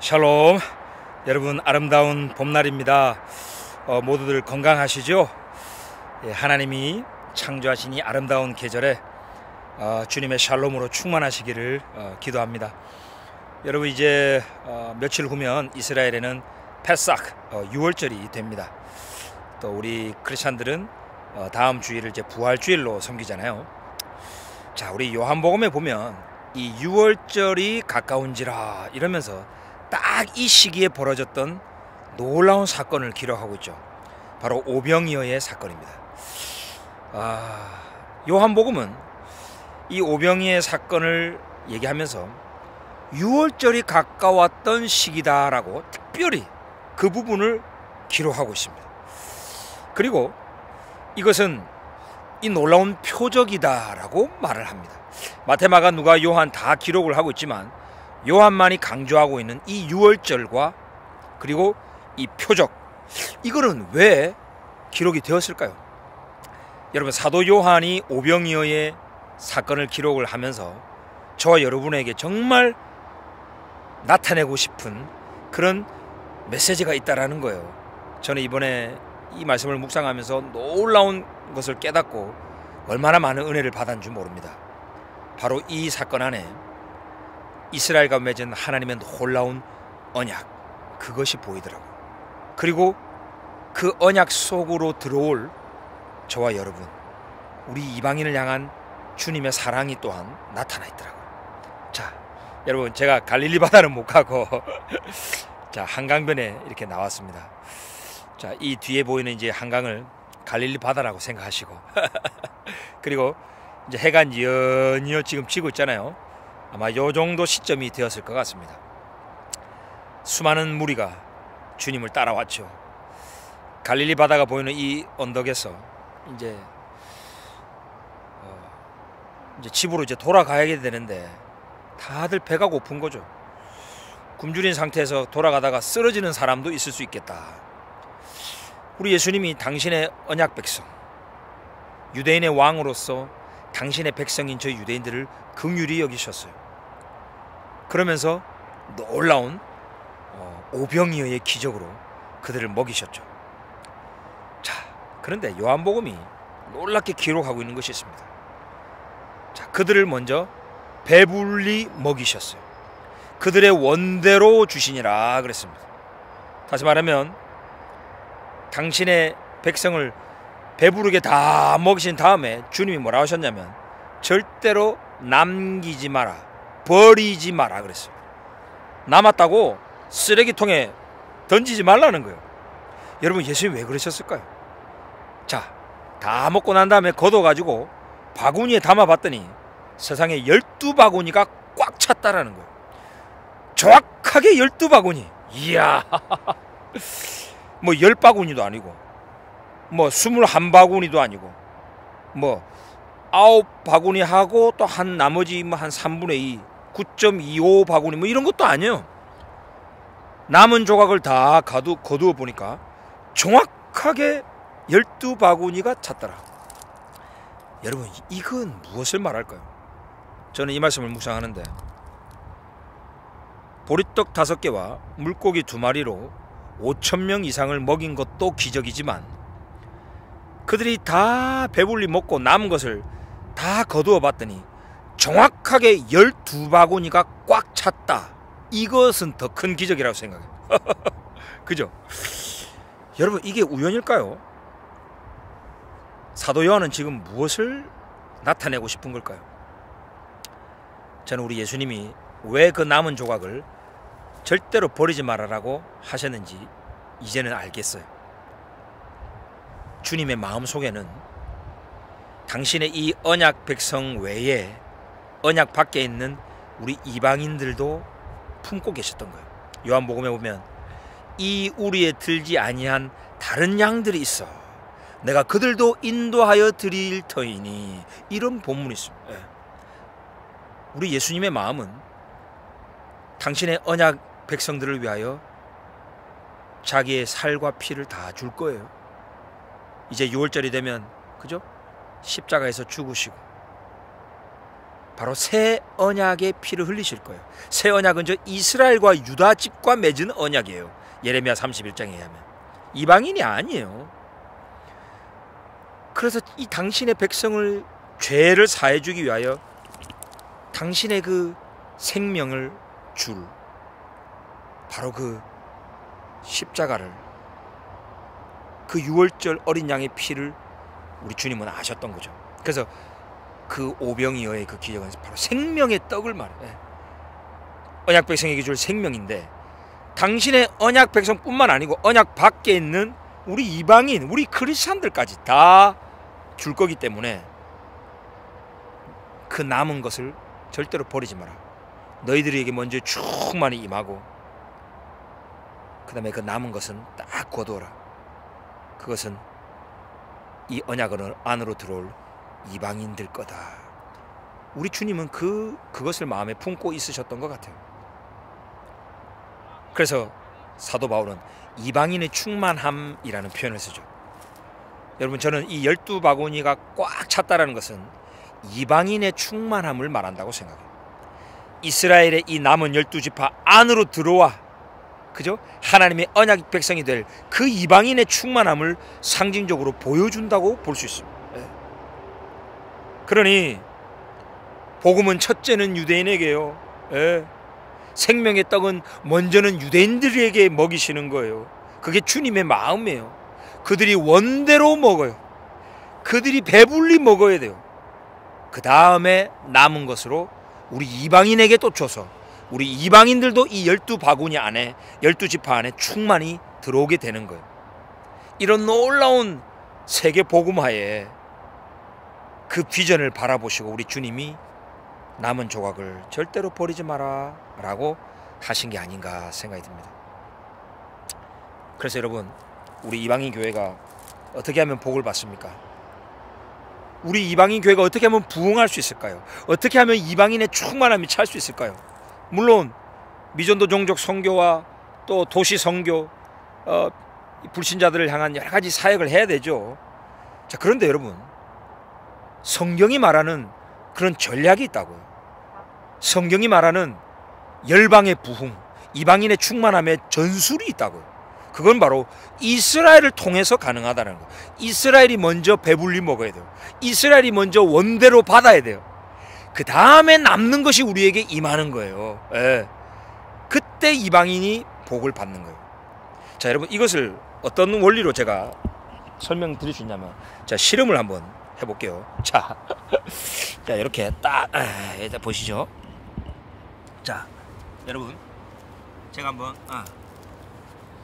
샬롬. 여러분, 아름다운 봄날입니다. 모두들 건강하시죠? 하나님이 창조하신 이 아름다운 계절에 주님의 샬롬으로 충만하시기를 기도합니다. 여러분, 이제 며칠 후면 이스라엘에는 페삭 6월절이 됩니다. 또 우리 크리스찬들은 다음 주일을 이제 부활주일로 섬기잖아요. 자, 우리 요한복음에 보면 이 6월절이 가까운지라 이러면서 딱 이 시기에 벌어졌던 놀라운 사건을 기록하고 있죠. 바로 오병이어의 사건입니다. 요한복음은 이 오병이어의 사건을 얘기하면서 6월절이 가까웠던 시기다라고 특별히 그 부분을 기록하고 있습니다. 그리고 이것은 이 놀라운 표적이다라고 말을 합니다. 마태, 마가, 누가, 요한 다 기록을 하고 있지만 요한만이 강조하고 있는 이 6월절과 그리고 이 표적, 이거는 왜 기록이 되었을까요? 여러분, 사도 요한이 오병이어의 사건을 기록을 하면서 저와 여러분에게 정말 나타내고 싶은 그런 메시지가 있다라는 거예요. 저는 이번에 이 말씀을 묵상하면서 놀라운 것을 깨닫고 얼마나 많은 은혜를 받았는지 모릅니다. 바로 이 사건 안에 이스라엘과 맺은 하나님의 놀라운 언약, 그것이 보이더라고요. 그리고 그 언약 속으로 들어올 저와 여러분, 우리 이방인을 향한 주님의 사랑이 또한 나타나 있더라고요. 자, 여러분, 제가 갈릴리 바다는 못 가고 자, 한강변에 이렇게 나왔습니다. 자, 이 뒤에 보이는 이제 한강을 갈릴리 바다라고 생각하시고 그리고 이제 해가 연이어 지금 지고 있잖아요. 아마 요 정도 시점이 되었을 것 같습니다. 수많은 무리가 주님을 따라왔죠. 갈릴리 바다가 보이는 이 언덕에서 이제 집으로 이제 돌아가야 되는데 다들 배가 고픈 거죠. 굶주린 상태에서 돌아가다가 쓰러지는 사람도 있을 수 있겠다. 우리 예수님이 당신의 언약 백성, 유대인의 왕으로서 당신의 백성인 저 유대인들을 긍휼히 여기셨어요. 그러면서 놀라운 오병이어의 기적으로 그들을 먹이셨죠. 자, 그런데 요한복음이 놀랍게 기록하고 있는 것이 있습니다. 자, 그들을 먼저 배불리 먹이셨어요. 그들의 원대로 주시니라 그랬습니다. 다시 말하면 당신의 백성을 배부르게 다 먹이신 다음에 주님이 뭐라 하셨냐면 절대로 남기지 마라, 버리지 마라 그랬어요. 남았다고 쓰레기통에 던지지 말라는 거예요. 여러분, 예수님이 왜 그러셨을까요? 자, 다 먹고 난 다음에 걷어가지고 바구니에 담아봤더니 세상에 12바구니가 꽉 찼다라는 거예요. 정확하게 12바구니. 이야 뭐 10바구니도 아니고 뭐 21바구니도 아니고 뭐 9바구니 하고 또 한 나머지 뭐 한 3분의 2 9.25바구니 뭐 이런 것도 아니에요. 남은 조각을 다 거두어 보니까 정확하게 12바구니가 찼더라. 여러분, 이건 무엇을 말할까요? 저는 이 말씀을 묵상하는데 보리떡 5개와 물고기 2마리로 5,000명 이상을 먹인 것도 기적이지만 그들이 다 배불리 먹고 남은 것을 다 거두어 봤더니 정확하게 12바구니가 꽉 찼다. 이것은 더 큰 기적이라고 생각해요. 그죠? 여러분, 이게 우연일까요? 사도 요한은 지금 무엇을 나타내고 싶은 걸까요? 저는 우리 예수님이 왜 그 남은 조각을 절대로 버리지 말아라고 하셨는지 이제는 알겠어요. 주님의 마음 속에는 당신의 이 언약 백성 외에 언약 밖에 있는 우리 이방인들도 품고 계셨던 거예요. 요한복음에 보면 이 우리에 들지 아니한 다른 양들이 있어 내가 그들도 인도하여 드릴 터이니, 이런 본문이 있습니다. 우리 예수님의 마음은 당신의 언약 백성들을 위하여 자기의 살과 피를 다 줄 거예요. 이제 6월절이 되면, 그죠? 십자가에서 죽으시고 바로 새 언약의 피를 흘리실 거예요. 새 언약은 저 이스라엘과 유다 집과 맺은 언약이에요. 예레미야 31장에 의하면. 이방인이 아니에요. 그래서 이 당신의 백성을 죄를 사해 주기 위하여 당신의 그 생명을 줄 바로 그 십자가를, 그 유월절 어린 양의 피를 우리 주님은 아셨던 거죠. 그래서 그 오병이어의 그 기적은 바로 생명의 떡을 말해요. 언약 백성에게 줄 생명인데, 당신의 언약 백성뿐만 아니고 언약 밖에 있는 우리 이방인, 우리 크리스찬들까지 다 줄 거기 때문에 그 남은 것을 절대로 버리지 마라. 너희들에게 먼저 충만히 임하고 그 다음에 그 남은 것은 딱 거두어라. 그것은 이 언약 안으로 들어올 이방인들 거다. 우리 주님은 그것을 마음에 품고 있으셨던 것 같아요. 그래서 사도 바울은 이방인의 충만함이라는 표현을 쓰죠. 여러분, 저는 이 12바구니가 꽉 찼다라는 것은 이방인의 충만함을 말한다고 생각해요. 이스라엘의 이 남은 12지파 안으로 들어와, 그죠? 하나님의 언약 백성이 될 그 이방인의 충만함을 상징적으로 보여준다고 볼 수 있습니다. 그러니 복음은 첫째는 유대인에게요. 생명의 떡은 먼저는 유대인들에게 먹이시는 거예요. 그게 주님의 마음이에요. 그들이 원대로 먹어요. 그들이 배불리 먹어야 돼요. 그 다음에 남은 것으로 우리 이방인에게 또 줘서 우리 이방인들도 이 12바구니 안에, 12지파 안에 충만히 들어오게 되는 거예요. 이런 놀라운 세계 복음화에 그 비전을 바라보시고 우리 주님이 남은 조각을 절대로 버리지 마라 라고 하신 게 아닌가 생각이 듭니다. 그래서 여러분, 우리 이방인 교회가 어떻게 하면 복을 받습니까? 우리 이방인 교회가 어떻게 하면 부흥할 수 있을까요? 어떻게 하면 이방인의 충만함이 찰 수 있을까요? 물론 미전도 종족 선교와 또 도시 선교, 불신자들을 향한 여러 가지 사역을 해야 되죠. 자, 그런데 여러분, 성경이 말하는 그런 전략이 있다고요. 성경이 말하는 열방의 부흥, 이방인의 충만함의 전술이 있다고요. 그건 바로 이스라엘을 통해서 가능하다는 거예요. 이스라엘이 먼저 배불리 먹어야 돼요. 이스라엘이 먼저 원대로 받아야 돼요. 그 다음에 남는 것이 우리에게 임하는 거예요. 그때 이방인이 복을 받는 거예요. 자, 여러분, 이것을 어떤 원리로 제가 설명드릴 수 있냐면, 자, 실험을 한번 해볼게요. 자, 자, 이렇게 딱 일단 보시죠. 자, 여러분, 제가 한번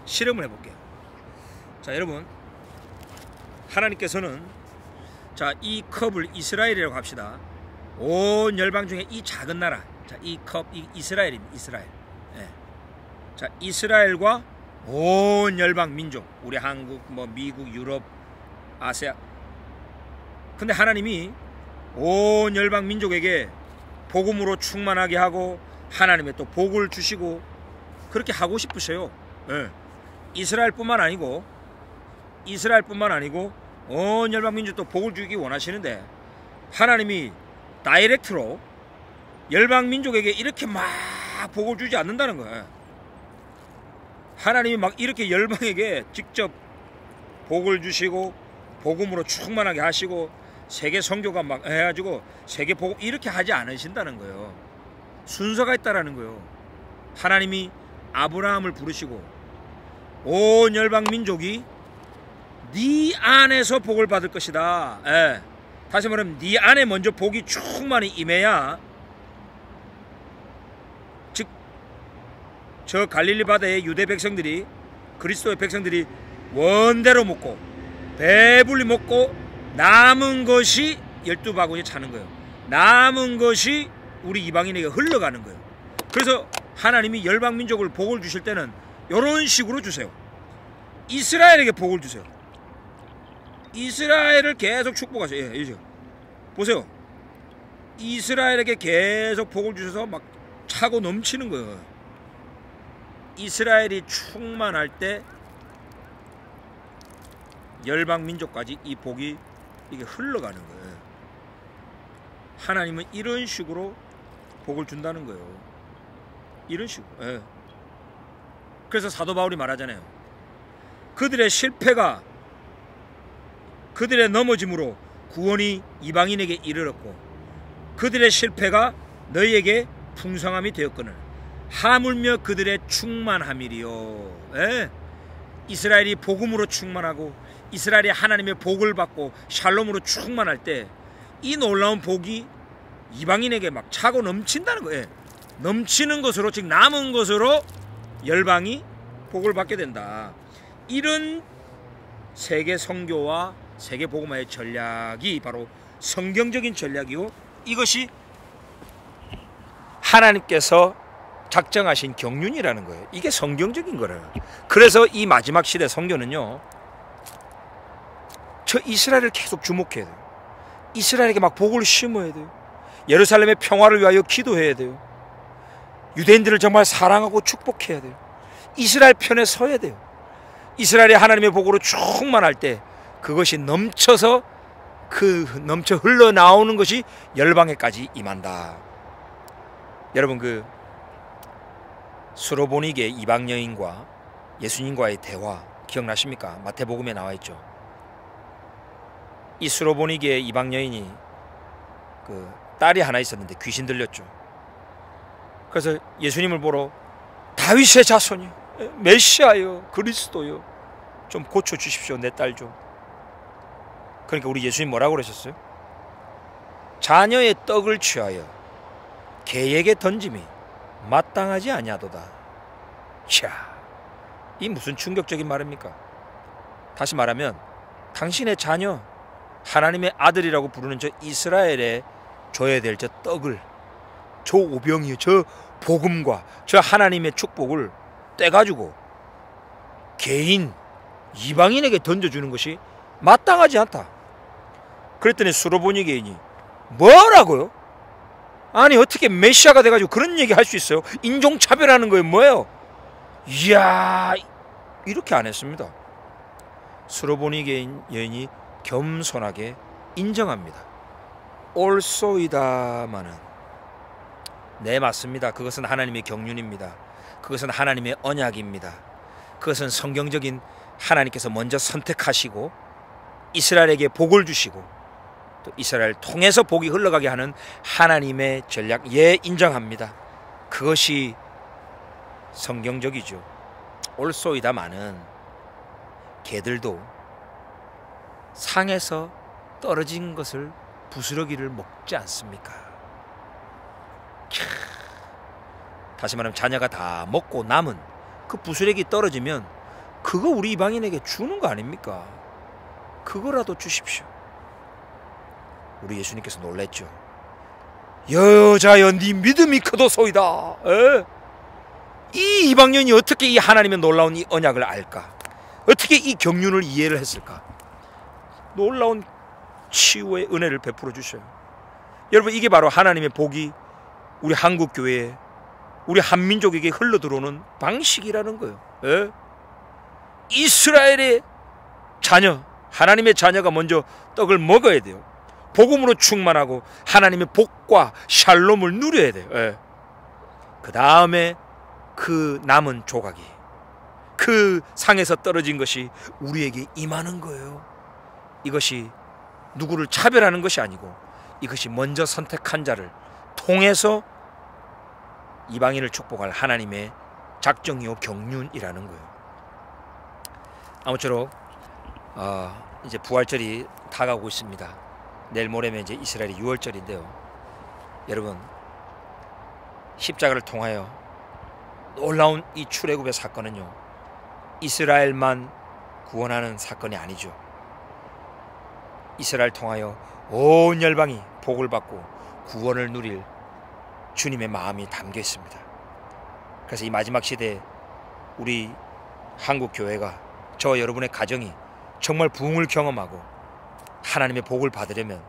실험을 해볼게요. 자, 여러분, 하나님께서는 자, 이 컵을 이스라엘이라고 합시다. 온 열방 중에 이 작은 나라, 자, 이 컵, 이 이스라엘입니다. 이스라엘. 자, 이스라엘과 온 열방 민족, 우리 한국, 뭐 미국, 유럽, 아시아. 근데 하나님이 온 열방 민족에게 복음으로 충만하게 하고 하나님의 또 복을 주시고 그렇게 하고 싶으셔요. 이스라엘뿐만 아니고 온 열방 민족도 복을 주기 원하시는데, 하나님이 다이렉트로 열방 민족에게 이렇게 막 복을 주지 않는다는 거예요. 하나님이 막 이렇게 열방에게 직접 복을 주시고 복음으로 충만하게 하시고 세계 선교가 막 해가지고 세계 복음 이렇게 하지 않으신다는 거예요. 순서가 있다라는 거예요. 하나님이 아브라함을 부르시고 온 열방 민족이 네 안에서 복을 받을 것이다. 다시 말하면 네 안에 먼저 복이 충만히 임해야, 즉 저 갈릴리 바다의 유대 백성들이, 그리스도의 백성들이 원대로 먹고 배불리 먹고 남은 것이 12바구니 차는 거예요. 남은 것이 우리 이방인에게 흘러가는 거예요. 그래서 하나님이 열방 민족을 복을 주실 때는 이런 식으로 주세요. 이스라엘에게 복을 주세요. 이스라엘을 계속 축복하세요. 보세요. 이스라엘에게 계속 복을 주셔서 막 차고 넘치는 거예요. 이스라엘이 충만할 때 열방 민족까지 이 복이 이게 흘러가는 거예요. 하나님은 이런 식으로 복을 준다는 거예요. 이런 식으로. 예. 그래서 사도 바울이 말하잖아요. 그들의 실패가 그들의 넘어짐으로 구원이 이방인에게 이르렀고 그들의 실패가 너희에게 풍성함이 되었거늘 하물며 그들의 충만함이리요. 예? 이스라엘이 복음으로 충만하고 이스라엘이 하나님의 복을 받고 샬롬으로 충만할 때 이 놀라운 복이 이방인에게 막 차고 넘친다는 거예요. 넘치는 것으로, 즉 남은 것으로 열방이 복을 받게 된다. 이런 세계 선교와 세계 복음화의 전략이 바로 성경적인 전략이고 이것이 하나님께서 작정하신 경륜이라는 거예요. 이게 성경적인 거래요. 그래서 이 마지막 시대 선교는요, 저 이스라엘을 계속 주목해야 돼요. 이스라엘에게 막 복을 심어야 돼요. 예루살렘의 평화를 위하여 기도해야 돼요. 유대인들을 정말 사랑하고 축복해야 돼요. 이스라엘 편에 서야 돼요. 이스라엘이 하나님의 복으로 충만할 때 그것이 넘쳐서 넘쳐 흘러나오는 것이 열방에까지 임한다. 여러분, 그 수로보니게 이방 여인과 예수님과의 대화 기억나십니까? 마태복음에 나와 있죠. 이 수로보니게 이방 여인이 그 딸이 하나 있었는데 귀신 들렸죠. 그래서 예수님을 보러 다윗의 자손이요, 메시아요, 그리스도요, 좀 고쳐 주십시오, 내 딸 좀. 그러니까 우리 예수님 뭐라고 그러셨어요? 자녀의 떡을 취하여 개에게 던짐이 마땅하지 아니하도다. 이야, 이 무슨 충격적인 말입니까? 다시 말하면 당신의 자녀, 하나님의 아들이라고 부르는 저 이스라엘에 줘야 될 저 떡을, 저 오병이요, 저 복음과 저 하나님의 축복을 떼가지고 개인, 이방인에게 던져주는 것이 마땅하지 않다. 그랬더니 수로보니게인이 뭐라고요? 아니 어떻게 메시아가 돼가지고 그런 얘기 할 수 있어요? 인종차별하는 거예요, 뭐예요? 이야, 이렇게 안 했습니다. 수로보니게 여인이 겸손하게 인정합니다. 옳소이다마는, 네 맞습니다. 그것은 하나님의 경륜입니다. 그것은 하나님의 언약입니다. 그것은 성경적인 하나님께서 먼저 선택하시고 이스라엘에게 복을 주시고 또 이스라엘을 통해서 복이 흘러가게 하는 하나님의 전략, 예, 인정합니다. 그것이 성경적이죠. 옳소이다마는 개들도 상에서 떨어진 것을 부스러기를 먹지 않습니까? 다시 말하면 자녀가 다 먹고 남은 그 부스러기 떨어지면 그거 우리 이방인에게 주는 거 아닙니까? 그거라도 주십시오. 우리 예수님께서 놀랬죠. 여자여, 네 믿음이 크도소이다. 이 이방인이 어떻게 이 하나님의 놀라운 이 언약을 알까? 어떻게 이 경륜을 이해를 했을까? 놀라운 치유의 은혜를 베풀어 주셔요. 여러분, 이게 바로 하나님의 복이 우리 한국교회에, 우리 한민족에게 흘러들어오는 방식이라는 거예요. 이스라엘의 자녀, 하나님의 자녀가 먼저 떡을 먹어야 돼요. 복음으로 충만하고 하나님의 복과 샬롬을 누려야 돼요. 그 다음에 그 남은 조각이, 그 상에서 떨어진 것이 우리에게 임하는 거예요. 이것이 누구를 차별하는 것이 아니고 이것이 먼저 선택한 자를 통해서 이방인을 축복할 하나님의 작정이요 경륜이라는 거예요. 아무쪼록 이제 부활절이 다가오고 있습니다. 내일 모레면 이제 이스라엘이 6월절인데요. 여러분, 십자가를 통하여 놀라운 이 출애굽의 사건은요, 이스라엘만 구원하는 사건이 아니죠. 이스라엘 통하여 온 열방이 복을 받고 구원을 누릴 주님의 마음이 담겨 있습니다. 그래서 이 마지막 시대에 우리 한국 교회가, 저 여러분의 가정이 정말 부흥을 경험하고 하나님의 복을 받으려면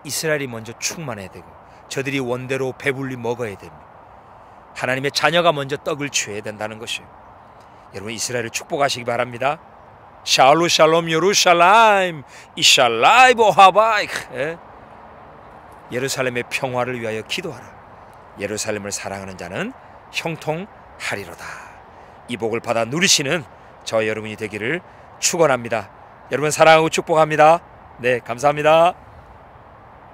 이스라엘이 먼저 충만해야 되고 저들이 원대로 배불리 먹어야 됩니다. 하나님의 자녀가 먼저 떡을 취해야 된다는 것이에요. 여러분, 이스라엘을 축복하시기 바랍니다. 샬루 샬롬 예루살렘 이샬라이보 하바이크. 예루살렘의 평화를 위하여 기도하라. 예루살렘을 사랑하는 자는 형통하리로다. 이 복을 받아 누리시는 저 여러분이 되기를 축원합니다. 여러분 사랑하고 축복합니다. 네, 감사합니다.